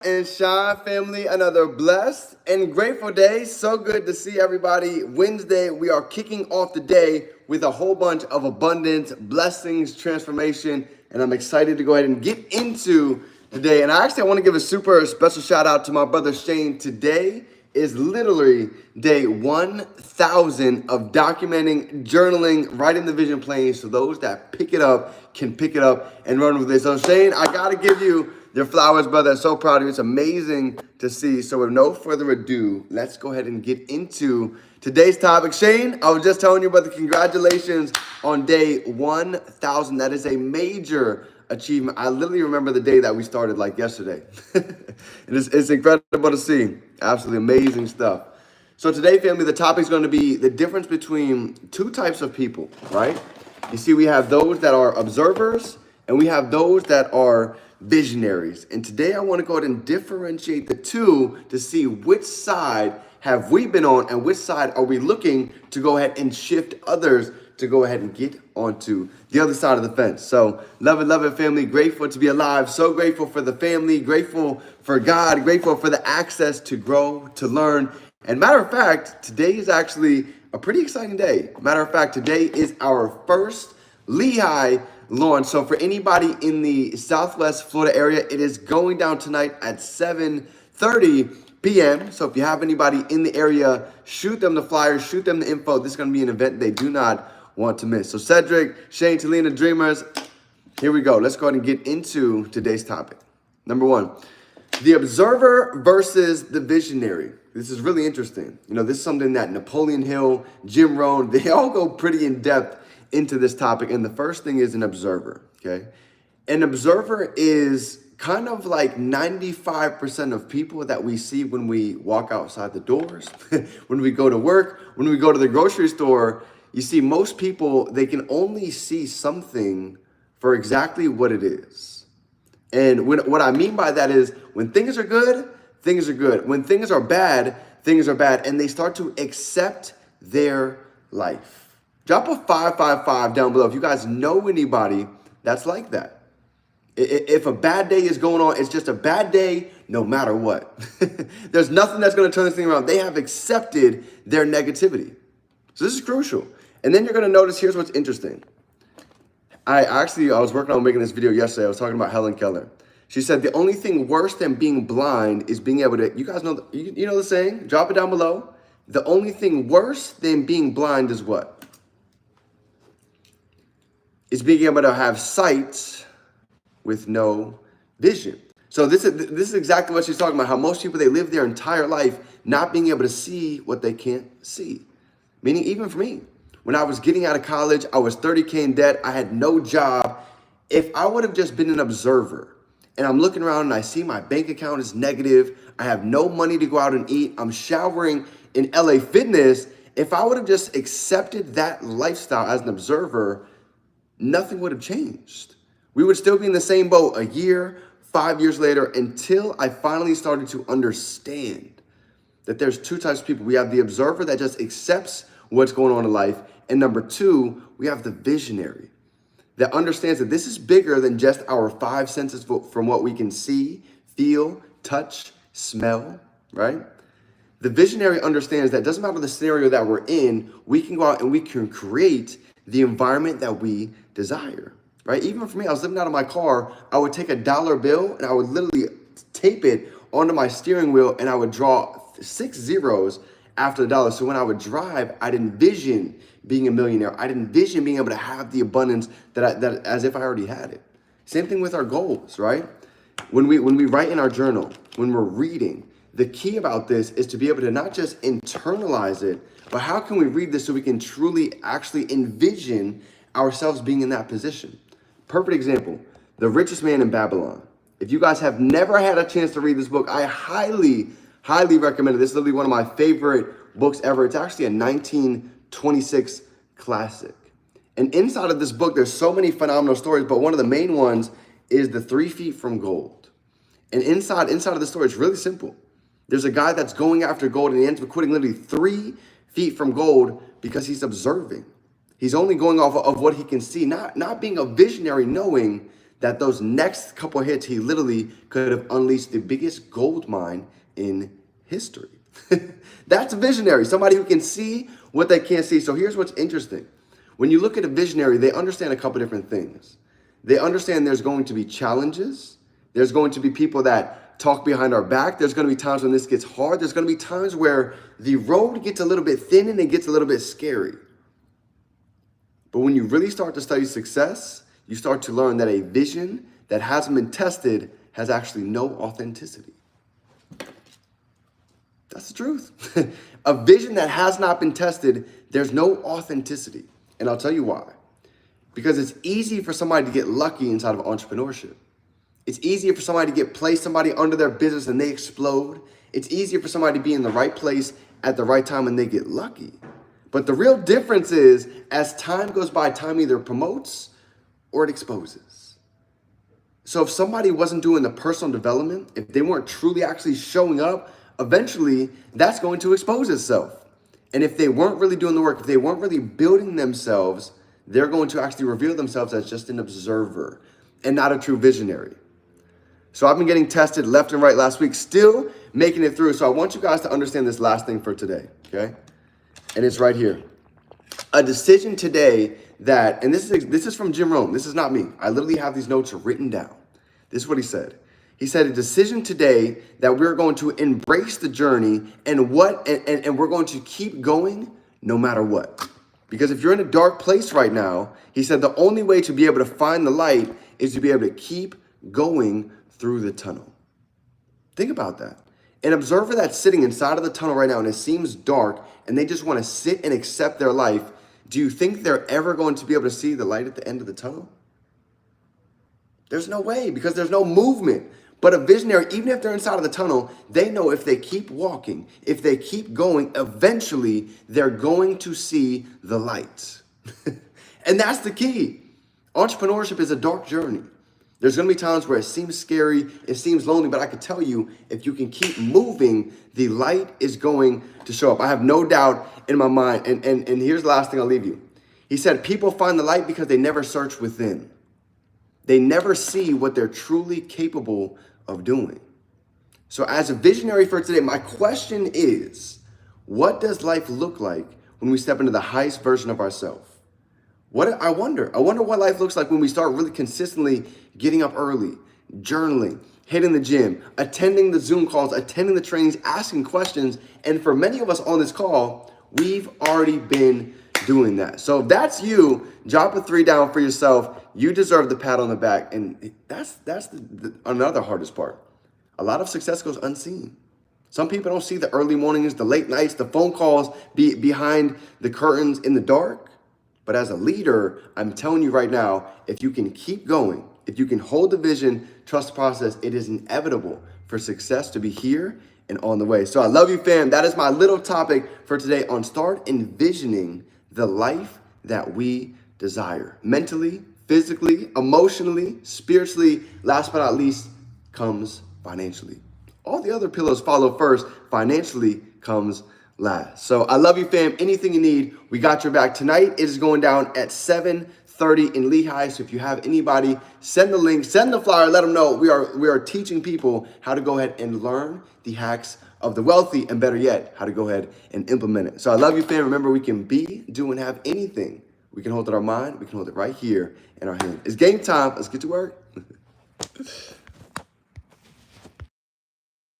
And Shine family, another blessed and grateful day. So good to see everybody. Wednesday, we are kicking off the day with a whole bunch of abundance, blessings, transformation, and I'm excited to go ahead and get into today. And I want to give a super special shout out to my brother Shane. Today is literally day 1,000 of documenting, journaling, writing the vision plan. So those that pick it up can pick it up and run with it. So Shane, I got to give you your flowers, brother. I'm so proud of you. It's amazing to see. So with no further ado, let's go ahead and get into today's topic. Shane, I was just telling you, brother, congratulations on day 1,000. That is a major achievement. I literally remember the day that we started like yesterday. It's incredible to see. Absolutely amazing stuff. So today, family, the topic is going to be the difference between two types of people, right? You see, we have those that are observers and we have those that are visionaries. And today I want to go ahead and differentiate the two to see which side have we been on and which side are we looking to go ahead and shift others to go ahead and get onto the other side of the fence. So love it, family. Grateful to be alive. So grateful for the family, grateful for God, grateful for the access to grow, to learn. And matter of fact, today is actually a pretty exciting day. Matter of fact, today is our first Lehigh launch. So for anybody in the Southwest Florida area, it is going down tonight at 7:30 p.m. So if you have anybody in the area, shoot them the flyers, shoot them the info. This is going to be an event they do not want to miss. So Cedric, Shane, Talina, Dreamers, here we go. Let's go ahead and get into today's topic. Number one, the observer versus the visionary. This is really interesting. You know, this is something that Napoleon Hill, Jim Rohn, they all go pretty in depth into this topic. And the first thing is an observer, okay? An observer is kind of like 95% of people that we see when we walk outside the doors, when we go to work, when we go to the grocery store. You see, most people, they can only see something for exactly what it is. And what I mean by that is when things are good, things are good. When things are bad, things are bad. And they start to accept their life. Drop a 555 down below if you guys know anybody that's like that. If a bad day is going on, it's just a bad day no matter what. There's nothing that's going to turn this thing around. They have accepted their negativity. So this is crucial. And then you're going to notice, here's what's interesting. I was working on making this video yesterday. I was talking about Helen Keller. She said the only thing worse than being blind is being able to, you guys know, you know the saying? Drop it down below. The only thing worse than being blind is what? Is being able to have sight with no vision. So this is exactly what she's talking about, how most people, they live their entire life not being able to see what they can't see. Meaning even for me, when I was getting out of college, I was 30K in debt. I had no job. If I would have just been an observer and I'm looking around and I see my bank account is negative, I have no money to go out and eat, I'm showering in LA Fitness. If I would have just accepted that lifestyle as an observer, nothing would have changed. We would still be in the same boat a year, 5 years later, until I finally started to understand that there's two types of people. We have the observer that just accepts what's going on in life. And number two, we have the visionary that understands that this is bigger than just our five senses from what we can see, feel, touch, smell, right? The visionary understands that it doesn't matter the scenario that we're in, we can go out and we can create the environment that we desire, right? Even for me, I was living out of my car, I would take a dollar bill and I would literally tape it onto my steering wheel and I would draw 6 zeros after the dollar. So when I would drive, I'd envision being a millionaire. I'd envision being able to have the abundance that as if I already had it. Same thing with our goals, right? When we write in our journal, when we're reading, the key about this is to be able to not just internalize it, but how can we read this so we can truly actually envision ourselves being in that position? Perfect example, The Richest Man in Babylon. If you guys have never had a chance to read this book, I highly recommend it. This is literally one of my favorite books ever. It's actually a 1926 classic. And inside of this book, there's so many phenomenal stories, but one of the main ones is the 3 feet from gold. And inside of the story, it's really simple. There's a guy that's going after gold and he ends up quitting literally 3 feet from gold because he's observing. He's only going off of what he can see, not being a visionary, knowing that those next couple hits, he literally could have unleashed the biggest gold mine in history. That's a visionary, somebody who can see what they can't see. So here's what's interesting. When you look at a visionary, they understand a couple different things. They understand there's going to be challenges. There's going to be people that talk behind our back. There's going to be times when this gets hard. There's going to be times where the road gets a little bit thin and it gets a little bit scary. But when you really start to study success, you start to learn that a vision that hasn't been tested has actually no authenticity. That's the truth. A vision that has not been tested, there's no authenticity. And I'll tell you why. Because it's easy for somebody to get lucky inside of entrepreneurship. It's easier for somebody to place somebody under their business and they explode. It's easier for somebody to be in the right place at the right time and they get lucky. But the real difference is, as time goes by, time either promotes or it exposes. So if somebody wasn't doing the personal development, if they weren't truly actually showing up, eventually that's going to expose itself. And if they weren't really doing the work, if they weren't really building themselves, they're going to actually reveal themselves as just an observer and not a true visionary. So I've been getting tested left and right last week, still making it through. So I want you guys to understand this last thing for today, okay? And it's right here. A decision today that, and this is from Jim Rohn. This is not me. I literally have these notes written down. This is what he said. He said, a decision today that we're going to embrace the journey and we're going to keep going no matter what. Because if you're in a dark place right now, he said the only way to be able to find the light is to be able to keep going through the tunnel. Think about that. An observer that's sitting inside of the tunnel right now and it seems dark and they just want to sit and accept their life, do you think they're ever going to be able to see the light at the end of the tunnel? There's no way, because there's no movement. But a visionary, even if they're inside of the tunnel, they know if they keep walking, if they keep going, eventually they're going to see the light. And that's the key. Entrepreneurship is a dark journey. There's going to be times where it seems scary, it seems lonely, but I can tell you, if you can keep moving, the light is going to show up. I have no doubt in my mind. And here's the last thing I'll leave you. He said, people find the light because they never search within. They never see what they're truly capable of doing. So as a visionary for today, my question is, what does life look like when we step into the highest version of ourselves? I wonder what life looks like when we start really consistently getting up early, journaling, hitting the gym, attending the Zoom calls, attending the trainings, asking questions. And for many of us on this call, we've already been doing that. So if that's you, drop a 3 down for yourself. You deserve the pat on the back. And that's another hardest part. A lot of success goes unseen. Some people don't see the early mornings, the late nights, the phone calls behind the curtains in the dark. But as a leader, I'm telling you right now, if you can keep going, if you can hold the vision, trust the process, it is inevitable for success to be here and on the way. So I love you, fam. That is my little topic for today on start envisioning the life that we desire. Mentally, physically, emotionally, spiritually, last but not least, comes financially. All the other pillars follow first. Financially comes last. So I love you, fam. Anything you need, we got your back. Tonight, it is going down at 7:30 in Lehigh. So if you have anybody, send the link, send the flyer, let them know we are teaching people how to go ahead and learn the hacks of the wealthy, and better yet, how to go ahead and implement it. So I love you, fam. Remember, we can be, do, and have anything. We can hold it in our mind. We can hold it right here in our hand. It's game time. Let's get to work.